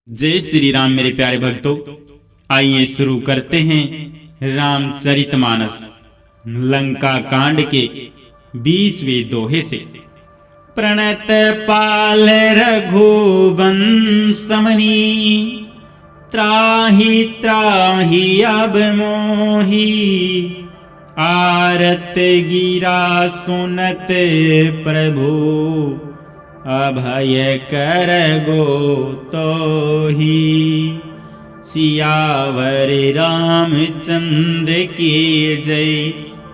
जय श्री राम मेरे प्यारे भक्तों, आइए शुरू करते हैं रामचरितमानस लंका कांड के 20वें दोहे से। प्रणत पाल रघुवंशमणि त्राहि त्राहि अब मोहि, आरत गिरा सुनत प्रभु अभय कर गो तोहि। सियावर रामचंद्र की जय,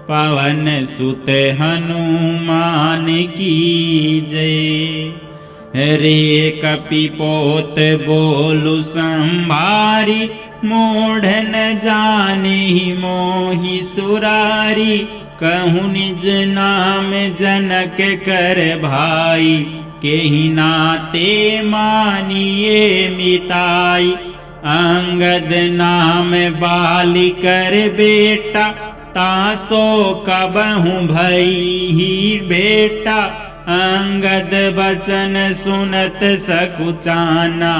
पवन सुत हनुमान की जय। रे कपिपोत बोलु संभारी, मूढ़ न जाने मोहि सुरारी। कहूँ निज नाम जनक कर भाई, केहि नाते मानिए मिताई। अंगद नाम बाली कर बेटा, तासो कबहु भई बेटा। अंगद बचन सुनत सकुचाना,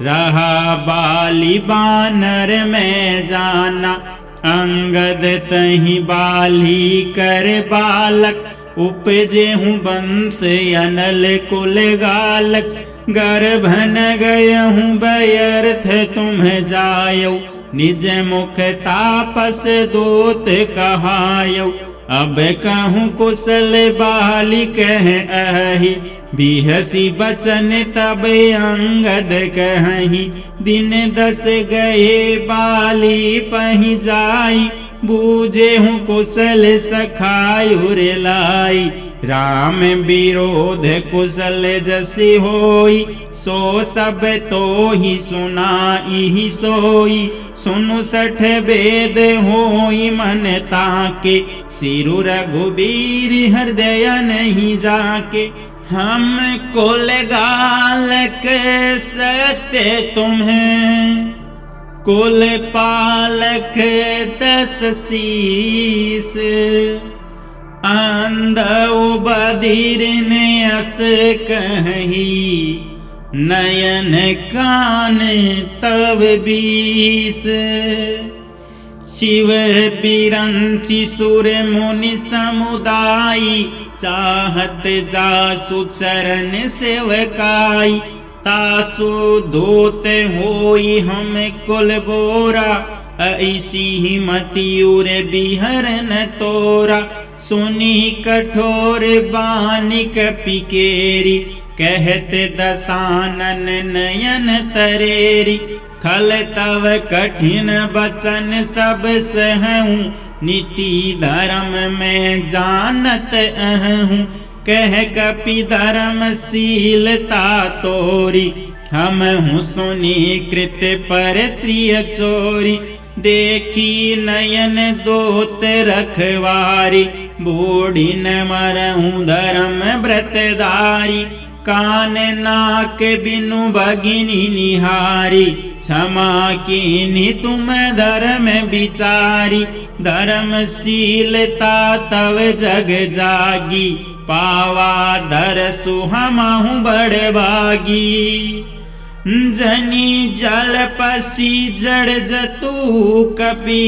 रहा बाली बानर में जाना। अंगद तहि बाली कर बालक, उपजे हूँ वंश अनल कुल गालक। गर्भन गय हूँ व्यर्थ तुम जायो, निज मुख तापस दूत कहायो। अब कहूँ कुशल बाली कह अहि, बिहसी बचन तब अंगद कहि। दिन 10 गए बाली पहि जाई, बूझे हूँ कुशल सखायुर लाई। राम विरोध कुशल जसि होई, सो सब तो ही सुनाई सोई। सुनु 60 वेद होई मन ताके, सिरु रघुबीर हृदय नहीं जाके। हम कुल गालक सत्य तुम्हें, कुल पालक 10 शीस। अंधौ बधिर ने अस कही, नयन कान तब 20। शिव बिरंचि सुर मुनि समुदायी, चाहत जासु चरण सेवकाई। तासु दूत होई हम कुल बोरा, ऐसी ही मतियुर बिहरन तोरा। सुनी कठोर बानी कपिकेरी, कहत दसानन नयन तरेरी। खल तव कठिन बचन सब सहूँ, नीति धर्म में जानत अहूँ। कह कपि धर्मशीलता तोरी, हम हूँ सुनी कृत पर त्रिय चोरी। देखी नयन दोत रखवारी, बूढ़ी न मरहूँ धर्म व्रतधारी। कान नाक बिनु भगिनी निहारी, क्षमा कीन्ही तुम धर्म विचारी। धर्मशीलता तव जग जागी, पावा दरसु हमहु बड़ भागी। जनी जल पसी जड़ जतु कपि,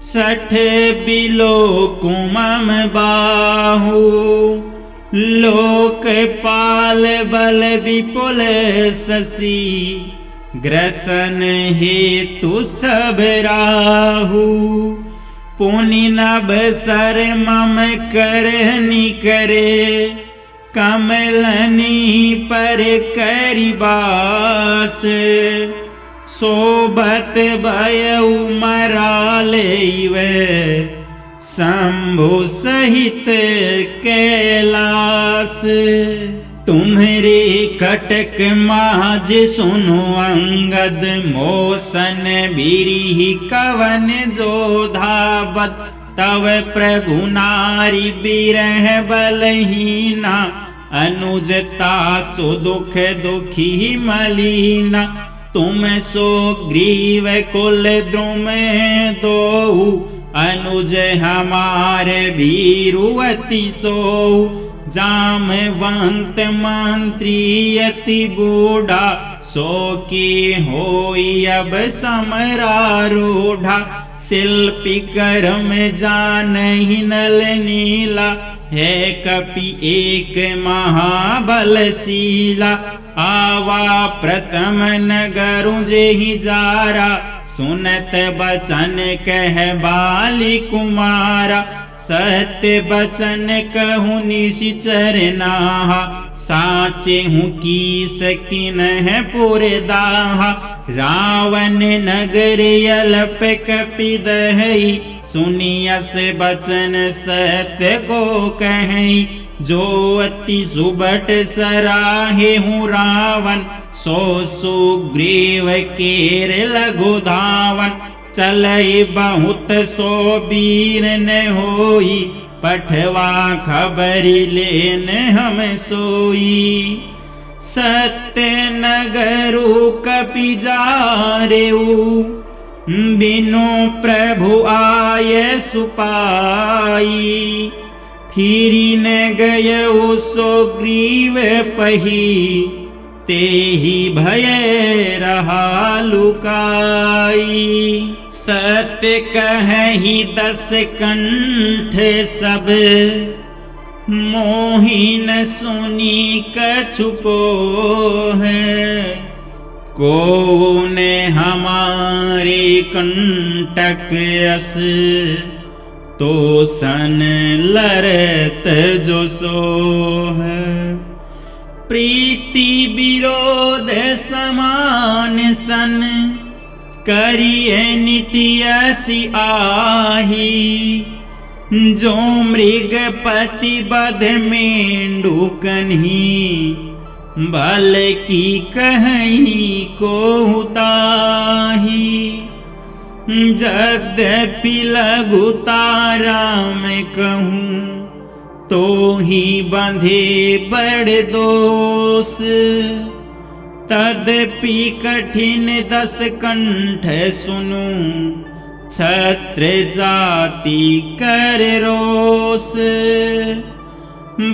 60 बिलो कुमम बाहु। लोकपाल बल विपुल शशि, ग्रसन हेतु सब राहु। पुनि नभ सर मम करहनि करे, कमलनी पर करिबास। सोबत भयउ मरालेवे, शंभु सहित कैलास। तुम्हरे कटक माज सुनो अंगद, मोसन बिरीहि कवन जो धावत। तव प्रभु नारी बिरह बलहीना, अनुजता सो दुख दुखी मलीना। तुम सो ग्रीव कुल द्रुम दोऊ, अनुज हमारे वीरुवती सोऊ। जामवंत मंत्री अति बूढ़ा, सो की होई अब समरारूढ़ा। शिल्पी कर्म जानहि नल नीला, है कपि एक महाबलशीला। आवा प्रथम नगरु जेहि जारा, सुनत बचन कह बाली कुमारा। सत्य बचन कहूँ निश्चर नाहा, साचे हूँ कीस किन्ह पुर दाहा। रावण नगर अल्प कपि दहई, सुनियस बचन सत्य को कहई। जो अति सुबट सराहे हूँ रावण, सो सुग्रीव केर लघु धावन। चलई बहुत सो वीर न होई, पठवा खबरी लेन हम सोई। सत्य नगरु कपि जारेऊ, बिनु प्रभु आय सुपाई। फिरी न गयऊ सुग्रीव पही, तेहि भय रहा लुकाई। सत्य कहहि दस कंठ सब, मोहि न सुनी कछु कोह। को ने हमारे कंटक अस, तो सन लरत जो सोह। प्रीति विरोध समान सन, करिए नीति ऐसी आही। जो मृगपति बध मेंढुकन्ही, भल की कहीं को ताही। यद्यपि लघु ताराम कहूँ, तो ही बंधे बड़ दोष। तदपि कठिन दस कंठ सुनूं, छत्र जाति कर रोष।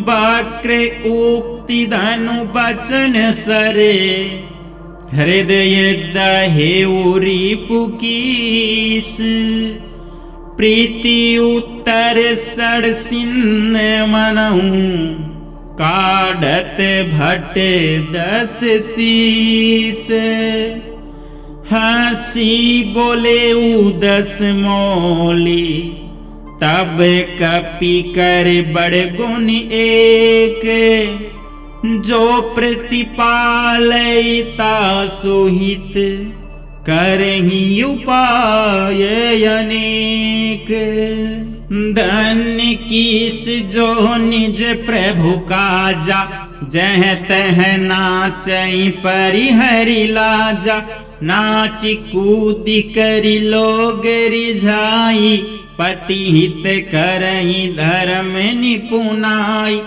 वक्र उक्ति धनु बचन सरे, हृदय दहेउ रिपु कीस। प्रीति उत्तर सड़सिन मनऊं, काढ़त भट दस शीस। हंसी बोले उदस मौली, तब कपि कर बड़ गुण एक। जो प्रतिपालयिता सुहित, करहि उपाय अनेक। धन्य कीस जो निज प्रभु काजा, जह तह नाचई परिहरि लाजा। नाचि कूदि करि लोग रिझाई, पति हित करहि धर्म निपुनाई।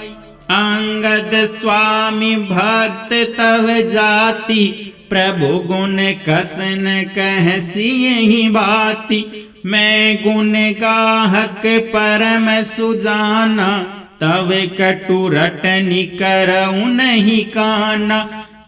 अंगद स्वामी भक्त तव जाति, प्रभु गुण कसन कहसी यही बाती। मैं गुण गाहक परम सुजाना, तव कटु रटनि करऊँ नहीं काना।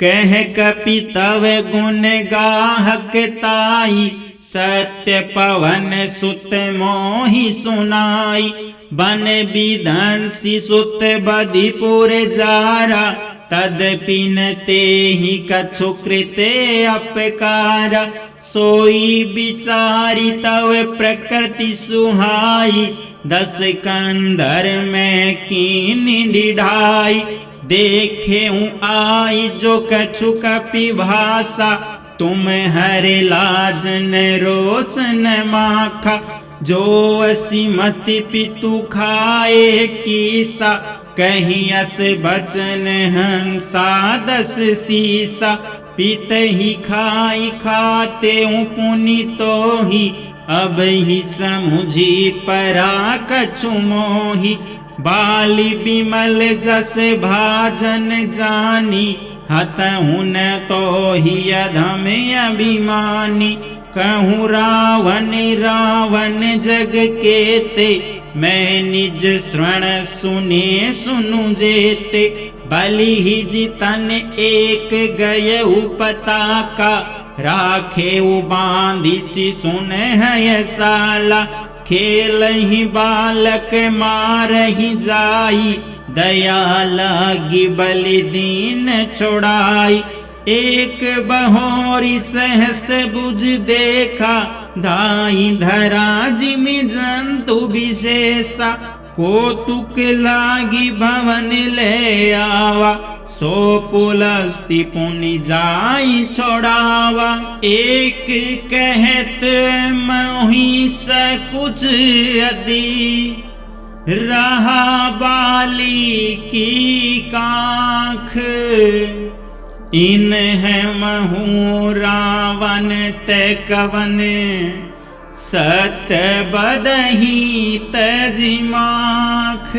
कह कपि तव गुण गाहक ताई, सत्य पवन सुत मोहि सुनाई। बन विधंसी सुत बधिपुर जारा, तदपि न तेहि कछु कृते अपकारा। सोई विचारी तव प्रकृति सुहाई, दस कंधर में कीनी निढाई। देखे हूँ आई जो कछु कपि भाषा, तुम हरे लाज न रोष न माखा। जो असीमति पितु खाए कीसा, कहीं अस बचन हंसा दस सीसा। पित ही खाई खाते हूँ पुनि तो ही, अब ही समुझी परा कछु मोही। बाली बिमल जस भाजन जानी, हतहु न तो ही अधम अभिमानी। कहूँ रावण रावण जग केते, मैं निज श्रवण सुने सुनु जेते। बलि ही जितन एक गय पताका, राखे उ बांधिसी सुन है साला। खेल ही बालक मार ही जाई, दया लागी बलि दीन छोड़ाई। एक बहोरी सहस बुझ देखा, धाई धरा जिमि जंतु विशेषा। कौतुक लागी भवन ले आवा, सो पुलस्ति पुनि जाई छोड़ावा। एक कहत मोहि सकुच अति, रहा बाली की काख। इन है महु रावण ते कवन, सत बदही तजी माख।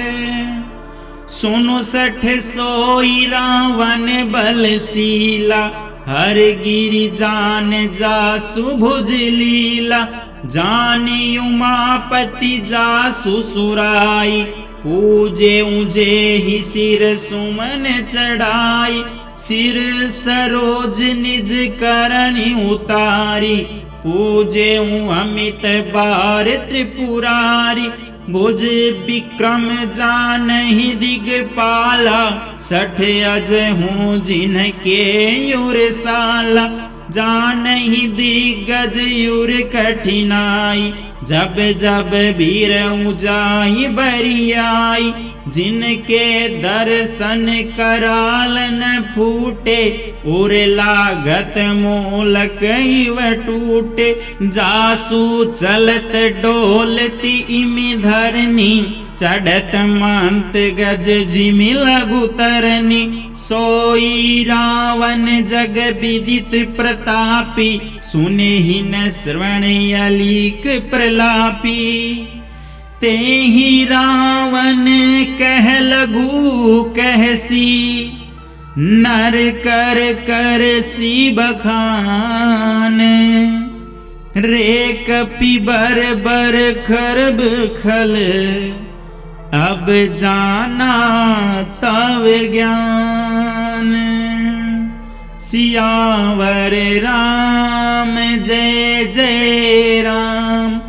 सुनु सठ सोई रावण बलशीला, हर गिरि जान जासु भुज लीला। जानी उमापति जासु सुराई, पूजे ऊजे ही सिर सुमन चढ़ाई। सिर सरोज निज करनी उतारी, पूजे अमित बार त्रिपुरारी। भुज विक्रम जानहि दिगपाला, सठ अज हूँ जिनके युरसाला। जानहि दिग्गज युर कठिनाई, जब जब वीर ऊँचाई बरियाई। जिनके दर्शन कराल न फूटे, उर लागत मूलक इव टूटे। जासु चलत डोलती इमि धरनी, चढ़त मंत गज जिमि लघु तरनी। सोई रावण जग विदित प्रतापी, सुनेहि न श्रवण अलीक प्रलापी। तेहि रावण कह लघु कहसी, नर कर कर सी बखान। रे कपि बर बर खरब खल, अब जाना तव ज्ञान। सियावर राम जय जय राम,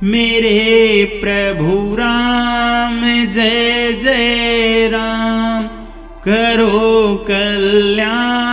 मेरे प्रभु राम जय जय राम। करो कल्याण